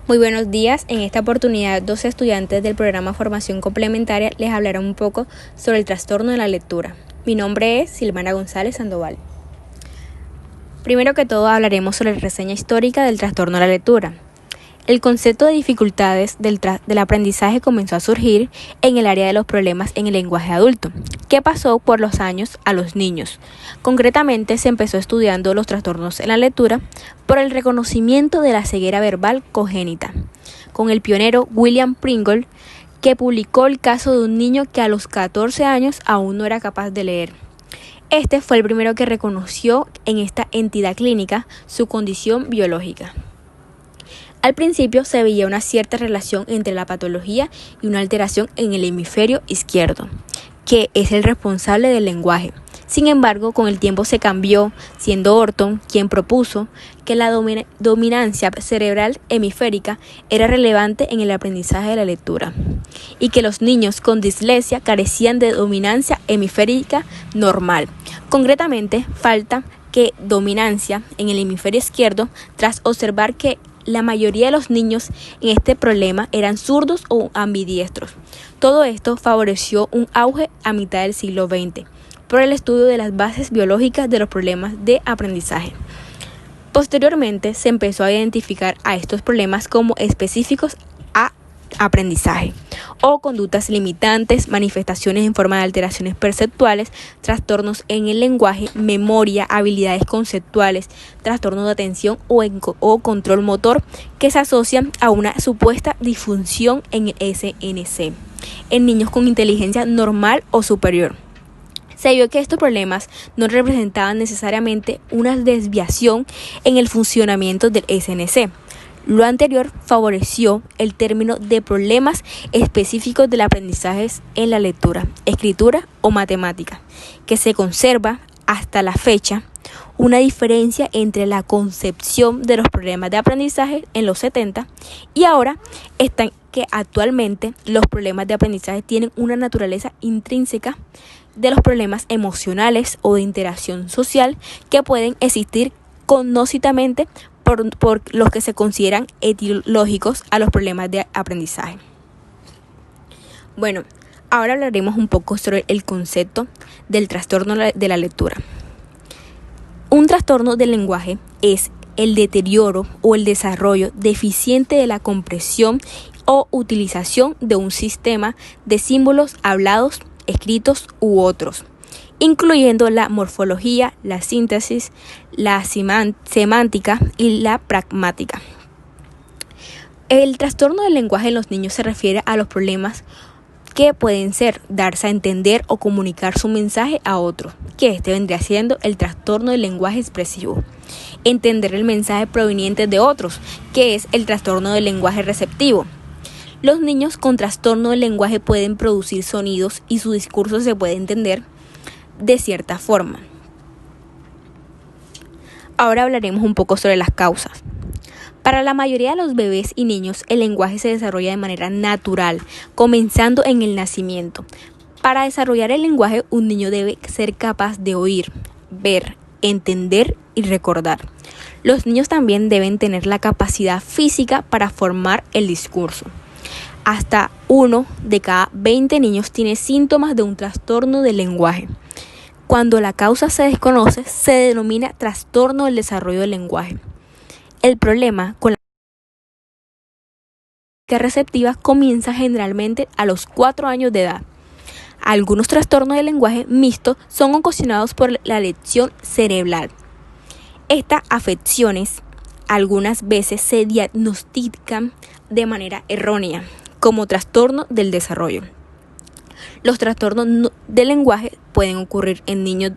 Muy buenos días. En esta oportunidad, dos estudiantes del programa Formación Complementaria les hablarán un poco sobre el trastorno de la lectura. Mi nombre es Silvana González Sandoval. Primero que todo, hablaremos sobre la reseña histórica del trastorno de la lectura. El concepto de dificultades del aprendizaje comenzó a surgir en el área de los problemas en el lenguaje adulto, que pasó por los años a los niños. Concretamente, se empezó estudiando los trastornos en la lectura por el reconocimiento de la ceguera verbal congénita, con el pionero William Pringle, que publicó el caso de un niño que a los 14 años aún no era capaz de leer. Este fue el primero que reconoció en esta entidad clínica su condición biológica. Al principio se veía una cierta relación entre la patología y una alteración en el hemisferio izquierdo, que es el responsable del lenguaje. Sin embargo, con el tiempo se cambió, siendo Orton quien propuso que la dominancia cerebral hemisférica era relevante en el aprendizaje de la lectura y que los niños con dislexia carecían de dominancia hemisférica normal. Concretamente, falta que dominancia en el hemisferio izquierdo tras observar que la mayoría de los niños en este problema eran zurdos o ambidiestros. Todo esto favoreció un auge a mitad del siglo XX por el estudio de las bases biológicas de los problemas de aprendizaje. Posteriormente se empezó a identificar a estos problemas como específicos a aprendizaje o conductas limitantes, manifestaciones en forma de alteraciones perceptuales, trastornos en el lenguaje, memoria, habilidades conceptuales, trastornos de atención o control motor que se asocian a una supuesta disfunción en el SNC en niños con inteligencia normal o superior. Se vio que estos problemas no representaban necesariamente una desviación en el funcionamiento del SNC. Lo anterior favoreció el término de problemas específicos del aprendizaje en la lectura, escritura o matemática, que se conserva hasta la fecha una diferencia entre la concepción de los problemas de aprendizaje en los 70 y ahora están que actualmente los problemas de aprendizaje tienen una naturaleza intrínseca de los problemas emocionales o de interacción social que pueden existir conócitamente por los que se consideran etiológicos a los problemas de aprendizaje. Bueno, ahora hablaremos un poco sobre el concepto del trastorno de la lectura. Un trastorno del lenguaje es el deterioro o el desarrollo deficiente de la comprensión o utilización de un sistema de símbolos hablados, escritos u otros, incluyendo la morfología, la síntesis, la semántica y la pragmática. El trastorno del lenguaje en los niños se refiere a los problemas que pueden ser darse a entender o comunicar su mensaje a otros, que este vendría siendo el trastorno del lenguaje expresivo. Entender el mensaje proveniente de otros, que es el trastorno del lenguaje receptivo. Los niños con trastorno del lenguaje pueden producir sonidos y su discurso se puede entender de cierta forma. Ahora hablaremos un poco sobre las causas. Para la mayoría de los bebés y niños, el lenguaje se desarrolla de manera natural, comenzando en el nacimiento. Para desarrollar el lenguaje, un niño debe ser capaz de oír, ver, entender y recordar. Los niños también deben tener la capacidad física para formar el discurso. Hasta 1 de cada 20 niños tiene síntomas de un trastorno del lenguaje. Cuando la causa se desconoce, se denomina trastorno del desarrollo del lenguaje. El problema con la receptiva comienza generalmente a los 4 años de edad. Algunos trastornos del lenguaje mixto son ocasionados por la lesión cerebral. Estas afecciones algunas veces se diagnostican de manera errónea como trastorno del desarrollo. Los trastornos del lenguaje pueden ocurrir en niños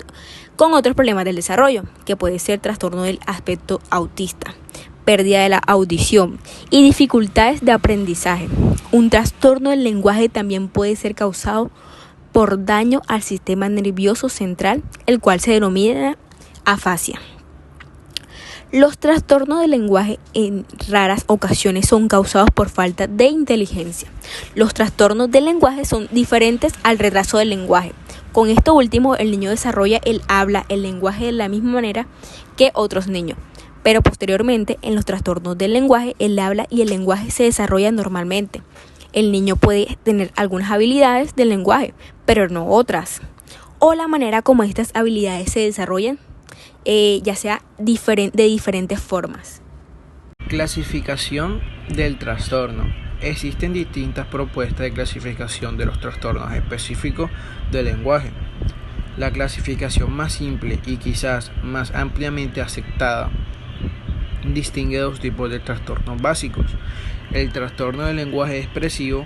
con otros problemas del desarrollo, que puede ser trastorno del aspecto autista, pérdida de la audición y dificultades de aprendizaje. Un trastorno del lenguaje también puede ser causado por daño al sistema nervioso central, el cual se denomina afasia. Los trastornos del lenguaje en raras ocasiones son causados por falta de inteligencia. Los trastornos del lenguaje son diferentes al retraso del lenguaje. Con esto último, el niño desarrolla el habla, el lenguaje de la misma manera que otros niños, pero posteriormente en los trastornos del lenguaje, el habla y el lenguaje se desarrollan normalmente. El niño puede tener algunas habilidades del lenguaje, pero no otras. O la manera como estas habilidades se desarrollan, ya sea de diferentes formas. Clasificación del trastorno. Existen distintas propuestas de clasificación de los trastornos específicos del lenguaje. La clasificación más simple y quizás más ampliamente aceptada distingue dos tipos de trastornos básicos: el trastorno del lenguaje expresivo,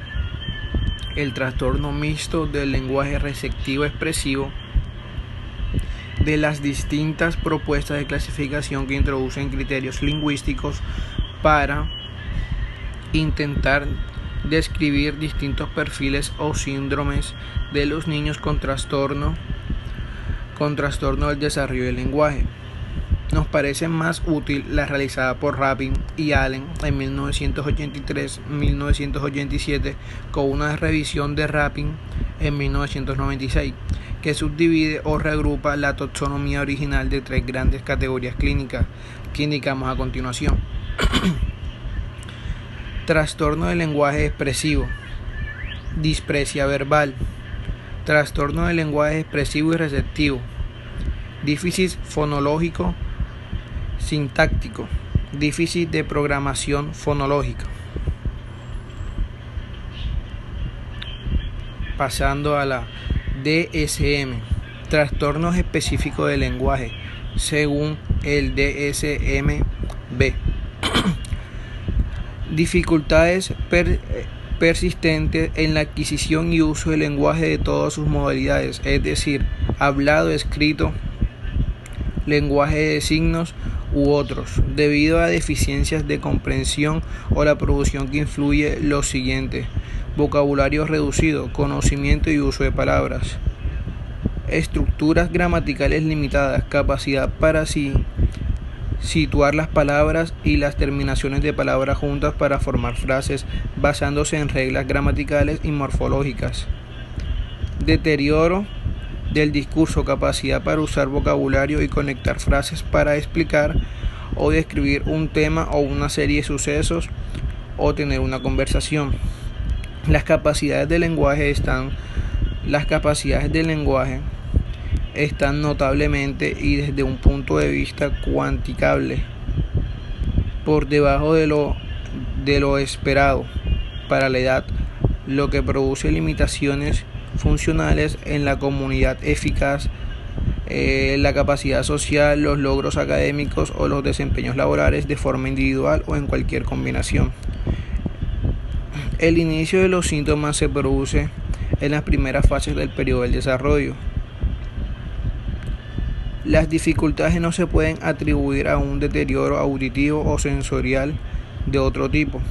el trastorno mixto del lenguaje receptivo expresivo. De las distintas propuestas de clasificación que introducen criterios lingüísticos para intentar describir distintos perfiles o síndromes de los niños con trastorno del desarrollo del lenguaje. Nos parece más útil la realizada por Rapin y Allen en 1983-1987 con una revisión de Rapin en 1996, que subdivide o regrupa la taxonomía original de 3 grandes categorías clínicas que indicamos a continuación. Trastorno del lenguaje expresivo, disprasia verbal, trastorno del lenguaje expresivo y receptivo, déficit fonológico sintáctico, déficit de programación fonológica. Pasando a la DSM, trastornos específicos del lenguaje, según el DSM-B. Dificultades persistentes en la adquisición y uso del lenguaje de todas sus modalidades, es decir, hablado, escrito, lenguaje de signos u otros, debido a deficiencias de comprensión o la producción que influye lo siguiente: vocabulario reducido, conocimiento y uso de palabras, estructuras gramaticales limitadas, capacidad para situar las palabras y las terminaciones de palabras juntas para formar frases basándose en reglas gramaticales y morfológicas, deterioro del discurso, capacidad para usar vocabulario y conectar frases para explicar o describir un tema o una serie de sucesos o tener una conversación. Las capacidades del lenguaje están notablemente y desde un punto de vista cuantificable por debajo de lo esperado para la edad, lo que produce limitaciones funcionales en la comunidad eficaz, la capacidad social, los logros académicos o los desempeños laborales de forma individual o en cualquier combinación. El inicio de los síntomas se produce en las primeras fases del periodo del desarrollo. Las dificultades no se pueden atribuir a un deterioro auditivo o sensorial de otro tipo,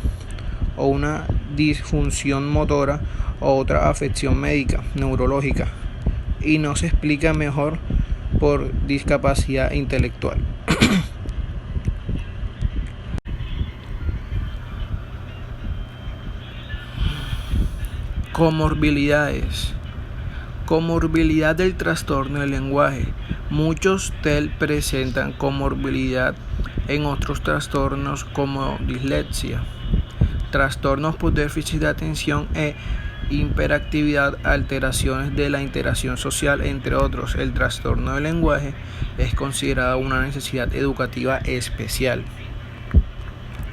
o una disfunción motora o otra afección médica, neurológica, y no se explica mejor por discapacidad intelectual. Comorbilidades. Comorbilidad del trastorno del lenguaje. Muchos TEL presentan comorbilidad en otros trastornos como dislexia, trastornos por déficit de atención e hiperactividad, alteraciones de la interacción social, entre otros. El trastorno del lenguaje es considerado una necesidad educativa especial.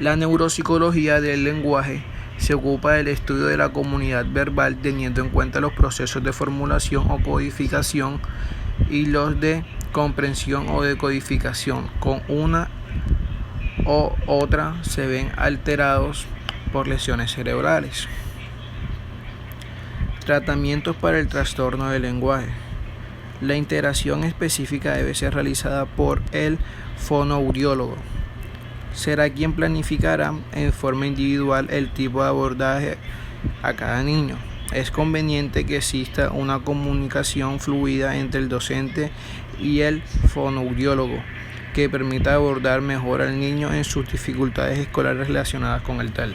La neuropsicología del lenguaje se ocupa del estudio de la comunidad verbal teniendo en cuenta los procesos de formulación o codificación y los de comprensión o decodificación. Con una o otra se ven alterados por lesiones cerebrales. Tratamientos para el trastorno del lenguaje. La interacción específica debe ser realizada por el fonoaudiólogo. Será quien planificará en forma individual el tipo de abordaje a cada niño. Es conveniente que exista una comunicación fluida entre el docente y el fonoaudiólogo que permita abordar mejor al niño en sus dificultades escolares relacionadas con el TEL.